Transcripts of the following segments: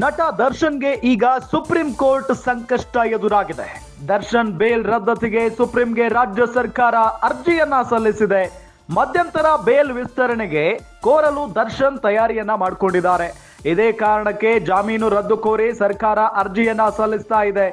ನಟ ದರ್ಶನ್ಗೆ ಈಗ ಸುಪ್ರೀಂ ಕೋರ್ಟ್ ಸಂಕಷ್ಟ ಎದುರಾಗಿದೆ. ದರ್ಶನ್ ಬೇಲ್ ರದ್ದತಿಗೆ ಸುಪ್ರೀಂಗೆ ರಾಜ್ಯ ಸರ್ಕಾರ ಅರ್ಜಿಯನ್ನ ಸಲ್ಲಿಸಿದೆ. ಮಧ್ಯಂತರ ಬೇಲ್ ವಿಸ್ತರಣೆಗೆ ಕೋರಲು ದರ್ಶನ್ ತಯಾರಿಯನ್ನ ಮಾಡಿಕೊಂಡಿದ್ದಾರೆ. ಇದೇ ಕಾರಣಕ್ಕೆ ಜಾಮೀನು ರದ್ದು ಕೋರಿ ಸರ್ಕಾರ ಅರ್ಜಿಯನ್ನ ಸಲ್ಲಿಸ್ತಾ ಇದೆ.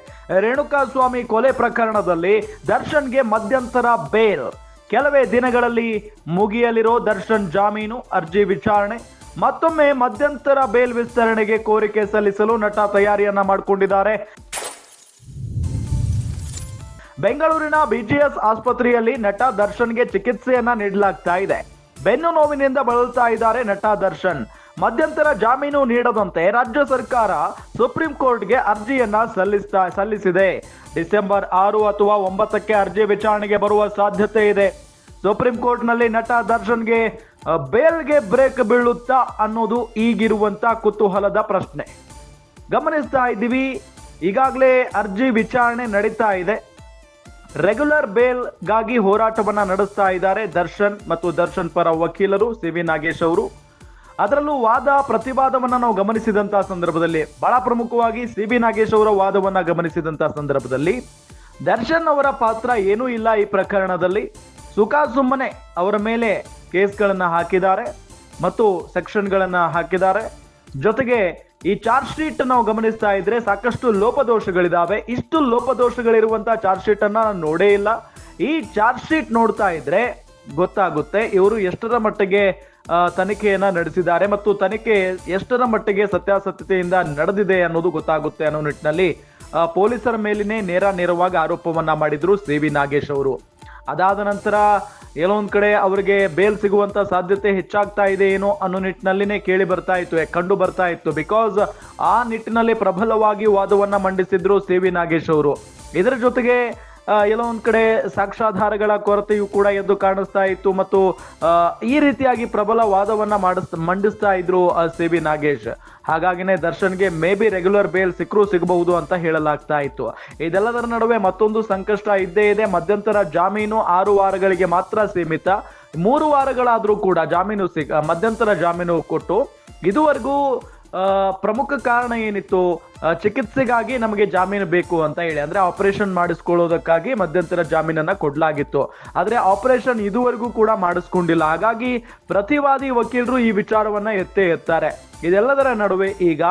ರೇಣುಕಾಸ್ವಾಮಿ ಕೊಲೆ ಪ್ರಕರಣದಲ್ಲಿ ದರ್ಶನ್ಗೆ ಮಧ್ಯಂತರ ಬೇಲ್, ಕೆಲವೇ ದಿನಗಳಲ್ಲಿ ಮುಗಿಯಲಿರೋ ದರ್ಶನ್ ಜಾಮೀನು ಅರ್ಜಿ ವಿಚಾರಣೆ, ಮತ್ತೊಮ್ಮೆ ಮಧ್ಯಂತರ ಬೇಲ್ ವಿಸ್ತರಣೆಗೆ ಕೋರಿಕೆ ಸಲ್ಲಿಸಲು ನಟ ತಯಾರಿಯನ್ನ ಮಾಡಿಕೊಂಡಿದ್ದಾರೆ. ಬೆಂಗಳೂರಿನ ಬಿಜಿಎಸ್ ಆಸ್ಪತ್ರೆಯಲ್ಲಿ ನಟ ದರ್ಶನ್ಗೆ ಚಿಕಿತ್ಸೆಯನ್ನ ನೀಡಲಾಗ್ತಾ ಇದೆ. ಬೆನ್ನು ನೋವಿನಿಂದ ಬಳಲ್ತಾ ಇದ್ದಾರೆ ನಟ ದರ್ಶನ್. ಮಧ್ಯಂತರ ಜಾಮೀನು ನೀಡದಂತೆ ರಾಜ್ಯ ಸರ್ಕಾರ ಸುಪ್ರೀಂ ಕೋರ್ಟ್ಗೆ ಅರ್ಜಿಯನ್ನ ಸಲ್ಲಿಸಿದೆ. ಡಿಸೆಂಬರ್ 6 ಅಥವಾ 9ಕ್ಕೆ ಅರ್ಜಿ ವಿಚಾರಣೆಗೆ ಬರುವ ಸಾಧ್ಯತೆ ಇದೆ. ಸುಪ್ರೀಂ ಕೋರ್ಟ್ನಲ್ಲಿ ನಟ ದರ್ಶನ್ಗೆ ಬೇಲ್ಗೆ ಬ್ರೇಕ್ ಬೀಳುತ್ತಾ ಅನ್ನೋದು ಈಗಿರುವಂತ ಕುತೂಹಲದ ಪ್ರಶ್ನೆ. ಗಮನಿಸ್ತಾ ಇದ್ದೀವಿ, ಈಗಾಗಲೇ ಅರ್ಜಿ ವಿಚಾರಣೆ ನಡೀತಾ ಇದೆ. ರೆಗ್ಯುಲರ್ ಬೇಲ್ಗಾಗಿ ಹೋರಾಟವನ್ನ ನಡೆಸ್ತಾ ಇದ್ದಾರೆ ದರ್ಶನ್ ಮತ್ತು ದರ್ಶನ್ ಪರ ವಕೀಲರು ಸಿ.ವಿ. ನಾಗೇಶ್ ಅವರು. ಅದರಲ್ಲೂ ವಾದ ಪ್ರತಿವಾದವನ್ನ ನಾವು ಗಮನಿಸಿದಂತಹ ಸಂದರ್ಭದಲ್ಲಿ, ಬಹಳ ಪ್ರಮುಖವಾಗಿ ಸಿ.ವಿ. ನಾಗೇಶ್ ಅವರ ವಾದವನ್ನ ಗಮನಿಸಿದಂತಹ ಸಂದರ್ಭದಲ್ಲಿ ದರ್ಶನ್ ಅವರ ಪಾತ್ರ ಏನೂ ಇಲ್ಲ ಈ ಪ್ರಕರಣದಲ್ಲಿ. ಸುಮ್ಮನೆ ಅವರ ಮೇಲೆ ಕೇಸ್ಗಳನ್ನ ಹಾಕಿದ್ದಾರೆ ಮತ್ತು ಸೆಕ್ಷನ್ಗಳನ್ನ ಹಾಕಿದ್ದಾರೆ. ಜೊತೆಗೆ ಈ ಚಾರ್ಜ್ ಶೀಟ್ ನಾವು ಗಮನಿಸ್ತಾ ಇದ್ರೆ ಸಾಕಷ್ಟು ಲೋಪದೋಷಗಳಿದಾವೆ. ಇಷ್ಟು ಲೋಪದೋಷಗಳಿರುವಂತಹ ಚಾರ್ಜ್ ಶೀಟ್ ಅನ್ನ ನಾನು ನೋಡೇ ಇಲ್ಲ. ಈ ಚಾರ್ಜ್ ಶೀಟ್ ನೋಡ್ತಾ ಇದ್ರೆ ಗೊತ್ತಾಗುತ್ತೆ ಇವರು ಎಷ್ಟರ ಮಟ್ಟಿಗೆ ತನಿಖೆಯನ್ನ ನಡೆಸಿದ್ದಾರೆ ಮತ್ತು ತನಿಖೆ ಎಷ್ಟರ ಮಟ್ಟಿಗೆ ಸತ್ಯಾಸತ್ಯತೆಯಿಂದ ನಡೆದಿದೆ ಅನ್ನೋದು ಗೊತ್ತಾಗುತ್ತೆ ಅನ್ನೋ ನಿಟ್ಟಿನಲ್ಲಿ ಪೊಲೀಸರ ಮೇಲಿನೇ ನೇರವಾಗಿ ಆರೋಪವನ್ನ ಮಾಡಿದ್ರು ಸಿ.ವಿ. ನಾಗೇಶ್ ಅವರು. ಅದಾದ ನಂತರ ಎಲ್ಲೋ ಒಂದ್ ಕಡೆ ಅವರಿಗೆ ಬೇಲ್ ಸಿಗುವಂತ ಸಾಧ್ಯತೆ ಹೆಚ್ಚಾಗ್ತಾ ಇದೆ ಏನೋ ಅನ್ನೋ ನಿಟ್ಟಿನಲ್ಲಿನೇ ಕಂಡು ಬರ್ತಾ ಇತ್ತು. ಬಿಕಾಸ್ ಆ ನಿಟ್ಟಿನಲ್ಲಿ ಪ್ರಬಲವಾಗಿ ವಾದವನ್ನ ಮಂಡಿಸಿದ್ರು ಸಿ.ವಿ. ನಾಗೇಶ್ ಅವರು. ಇದರ ಜೊತೆಗೆ ಎಲ್ಲೋ ಒಂದ್ ಕಡೆ ಸಾಕ್ಷ್ಯಾಧಾರಗಳ ಕೊರತೆಯೂ ಕೂಡ ಎದ್ದು ಕಾಣಿಸ್ತಾ ಇತ್ತು ಮತ್ತು ಈ ರೀತಿಯಾಗಿ ಪ್ರಬಲ ವಾದವನ್ನ ಮಂಡಿಸ್ತಾ ಇದ್ರು ಸಿ.ವಿ. ನಾಗೇಶ್. ಹಾಗಾಗಿನೇ ದರ್ಶನ್ಗೆ ಮೇ ಬಿ ರೆಗ್ಯುಲರ್ ಬೇಲ್ ಸಿಗಬಹುದು ಅಂತ ಹೇಳಲಾಗ್ತಾ ಇತ್ತು. ಇದೆಲ್ಲದರ ನಡುವೆ ಮತ್ತೊಂದು ಸಂಕಷ್ಟ ಇದ್ದೇ ಇದೆ. ಮಧ್ಯಂತರ ಜಾಮೀನು 6 ವಾರಗಳಿಗೆ ಮಾತ್ರ ಸೀಮಿತ. 3 ವಾರಗಳಾದ್ರೂ ಕೂಡ ಮಧ್ಯಂತರ ಜಾಮೀನು ಕೊಟ್ಟು ಇದುವರೆಗೂ ಪ್ರಮುಖ ಕಾರಣ ಏನಿತ್ತು, ಚಿಕಿತ್ಸೆಗಾಗಿ ನಮಗೆ ಜಾಮೀನು ಬೇಕು ಅಂತ ಹೇಳಿ, ಅಂದ್ರೆ ಆಪರೇಷನ್ ಮಾಡಿಸ್ಕೊಳ್ಳೋದಕ್ಕಾಗಿ ಮಧ್ಯಂತರ ಜಾಮೀನನ್ನ ಕೊಡ್ಲಾಗಿತ್ತು. ಆದ್ರೆ ಆಪರೇಷನ್ ಇದುವರೆಗೂ ಕೂಡ ಮಾಡಿಸ್ಕೊಂಡಿಲ್ಲ. ಹಾಗಾಗಿ ಪ್ರತಿವಾದಿ ವಕೀಲರು ಈ ವಿಚಾರವನ್ನ ಎತ್ತಾರೆ. ಇದೆಲ್ಲದರ ನಡುವೆ ಈಗ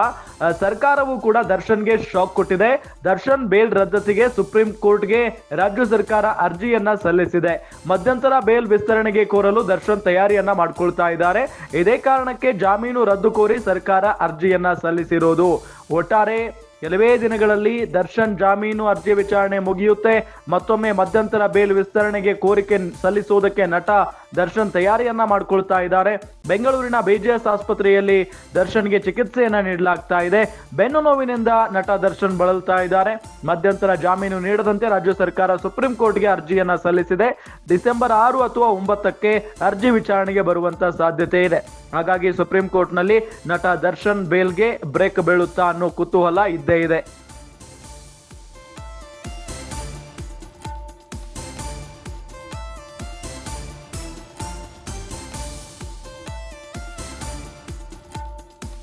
ಸರ್ಕಾರವು ಕೂಡ ದರ್ಶನ್ಗೆ ಶಾಕ್ ಕೊಟ್ಟಿದೆ. ದರ್ಶನ್ ಬೇಲ್ ರದ್ದತಿಗೆ ಸುಪ್ರೀಂ ಕೋರ್ಟ್ಗೆ ರಾಜ್ಯ ಸರ್ಕಾರ ಅರ್ಜಿಯನ್ನ ಸಲ್ಲಿಸಿದೆ. ಮಧ್ಯಂತರ ಬೇಲ್ ವಿಸ್ತರಣೆಗೆ ಕೋರಲು ದರ್ಶನ್ ತಯಾರಿಯನ್ನ ಮಾಡ್ಕೊಳ್ತಾ ಇದ್ದಾರೆ. ಇದೇ ಕಾರಣಕ್ಕೆ ಜಾಮೀನು ರದ್ದು ಕೋರಿ ಸರ್ಕಾರ ಅರ್ಜಿಯನ್ನ ಸಲ್ಲಿಸಿರೋದು. ಒಟ್ಟಾರೆ ಕೆಲವೇ ದಿನಗಳಲ್ಲಿ ದರ್ಶನ್ ಜಾಮೀನು ಅರ್ಜಿ ವಿಚಾರಣೆ ಮುಗಿಯುತ್ತೆ. ಮತ್ತೊಮ್ಮೆ ಮಧ್ಯಂತರ ಬೇಲ್ ವಿಸ್ತರಣೆಗೆ ಕೋರಿಕೆ ಸಲ್ಲಿಸುವುದಕ್ಕೆ ನಟ ದರ್ಶನ್ ತಯಾರಿಯನ್ನ ಮಾಡ್ಕೊಳ್ತಾ ಇದ್ದಾರೆ. ಬೆಂಗಳೂರಿನ ಬಿಜಿಎಸ್ ಆಸ್ಪತ್ರೆಯಲ್ಲಿ ದರ್ಶನ್ಗೆ ಚಿಕಿತ್ಸೆಯನ್ನ ನೀಡಲಾಗ್ತಾ ಇದೆ. ಬೆನ್ನು ನೋವಿನಿಂದ ನಟ ದರ್ಶನ್ ಬಳಲ್ತಾ ಇದ್ದಾರೆ. ಮಧ್ಯಂತರ ಜಾಮೀನು ನೀಡದಂತೆ ರಾಜ್ಯ ಸರ್ಕಾರ ಸುಪ್ರೀಂ ಕೋರ್ಟ್ಗೆ ಅರ್ಜಿಯನ್ನ ಸಲ್ಲಿಸಿದೆ. ಡಿಸೆಂಬರ್ 6 ಅಥವಾ 9ಕ್ಕೆ ಅರ್ಜಿ ವಿಚಾರಣೆಗೆ ಬರುವಂತ ಸಾಧ್ಯತೆ ಇದೆ. ಹಾಗಾಗಿ ಸುಪ್ರೀಂ ಕೋರ್ಟ್ನಲ್ಲಿ ನಟ ದರ್ಶನ್ ಬೇಲ್ಗೆ ಬ್ರೇಕ್ ಬೀಳುತ್ತಾ ಅನ್ನೋ ಕುತೂಹಲ ಇದ್ದೇ ಇದೆ.